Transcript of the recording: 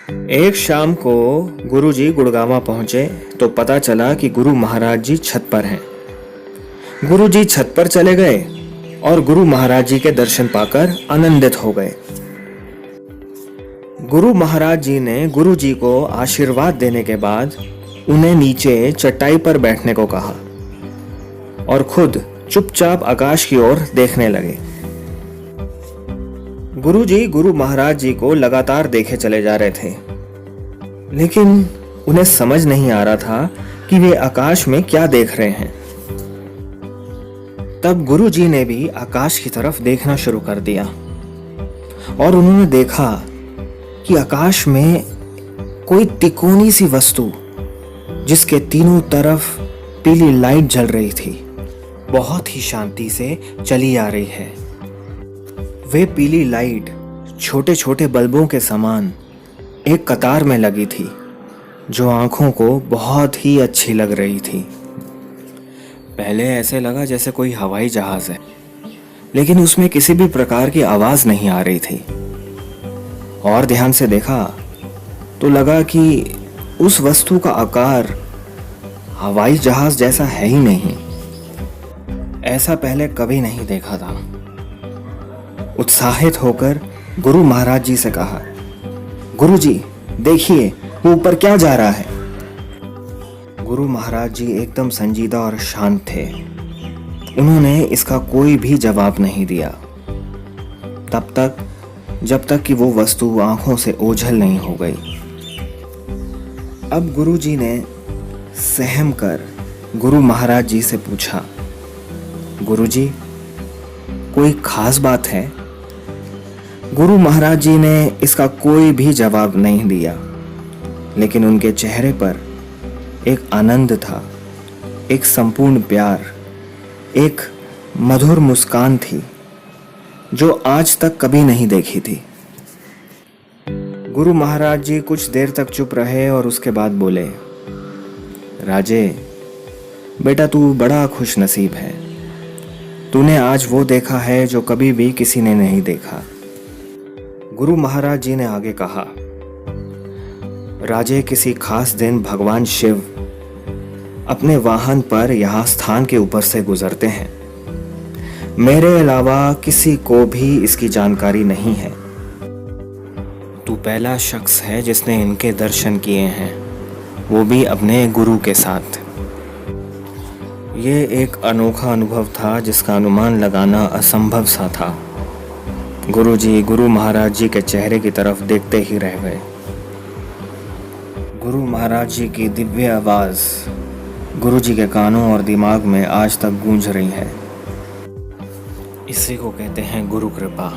एक शाम को गुरुजी गुड़गांव पहुंचे तो पता चला कि गुरु महाराज जी छत पर हैं। गुरुजी छत पर चले गए और गुरु महाराज जी के दर्शन पाकर आनंदित हो गए। गुरु महाराज जी ने गुरुजी को आशीर्वाद देने के बाद उन्हें नीचे चटाई पर बैठने को कहा और खुद चुपचाप आकाश की ओर देखने लगे। गुरुजी गुरु महाराज जी को लगातार देखे चले जा रहे थे, लेकिन उन्हें समझ नहीं आ रहा था कि वे आकाश में क्या देख रहे हैं। तब गुरुजी ने भी आकाश की तरफ देखना शुरू कर दिया और उन्होंने देखा कि आकाश में कोई तिकोनी सी वस्तु जिसके तीनों तरफ पीली लाइट जल रही थी, बहुत ही शांति से चली आ रही है। वे पीली लाइट छोटे छोटे बल्बों के समान एक कतार में लगी थी, जो आंखों को बहुत ही अच्छी लग रही थी। पहले ऐसे लगा जैसे कोई हवाई जहाज है, लेकिन उसमें किसी भी प्रकार की आवाज नहीं आ रही थी। और ध्यान से देखा तो लगा कि उस वस्तु का आकार हवाई जहाज जैसा है ही नहीं। ऐसा पहले कभी नहीं देखा था। उत्साहित होकर गुरु महाराज जी से कहा, गुरुजी देखिए वो ऊपर क्या जा रहा है। गुरु महाराज जी एकदम संजीदा और शांत थे। उन्होंने इसका कोई भी जवाब नहीं दिया जब तक कि वो वस्तु आंखों से ओझल नहीं हो गई। अब गुरुजी ने सहम कर गुरु महाराज जी से पूछा, गुरुजी कोई खास बात है? गुरु महाराज जी ने इसका कोई भी जवाब नहीं दिया, लेकिन उनके चेहरे पर एक आनंद था, एक संपूर्ण प्यार, एक मधुर मुस्कान थी जो आज तक कभी नहीं देखी थी। गुरु महाराज जी कुछ देर तक चुप रहे और उसके बाद बोले, राजे बेटा तू बड़ा खुश नसीब है। तूने आज वो देखा है जो कभी भी किसी ने नहीं देखा। गुरु महाराज जी ने आगे कहा, राजे किसी खास दिन भगवान शिव अपने वाहन पर यहाँ स्थान के ऊपर से गुजरते हैं। मेरे अलावा किसी को भी इसकी जानकारी नहीं है। तू पहला शख्स है जिसने इनके दर्शन किए हैं, वो भी अपने गुरु के साथ। ये एक अनोखा अनुभव था जिसका अनुमान लगाना असंभव सा था। गुरुजी गुरु महाराज जी के चेहरे की तरफ देखते ही रह गए। गुरु महाराज जी की दिव्य आवाज गुरुजी के कानों और दिमाग में आज तक गूंज रही है। इसी को कहते हैं गुरु कृपा।